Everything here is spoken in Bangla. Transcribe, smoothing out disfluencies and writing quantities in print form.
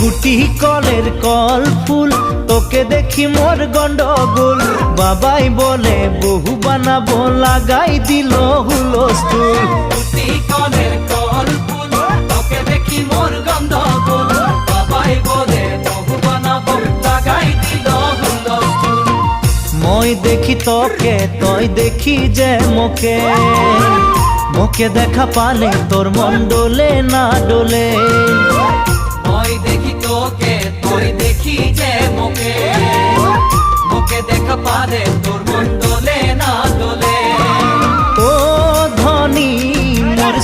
গুটি কলের কল ফুল, তোকে দেখি মোর গন্ডগোল। বাবাই বলে বহু বানাবো, লাগাই দিল হুলস্থুল। গুটি কলের কল ফুল, তোকে দেখি মোর গন্ডগোল। বাবাই বলে বহু বানাবো, লাগাই দিল হুলস্থুল। মই দেখি তোকে, তই দেখি যে মোকে, মোকে দেখা পালে তোর মন ডোলে না ডোলে। মই দেখি তোকে, তুই দেখি যে মোকে, মোকে দেখা পালে তোর মন দোলে না দোলে। ও ধনী মোর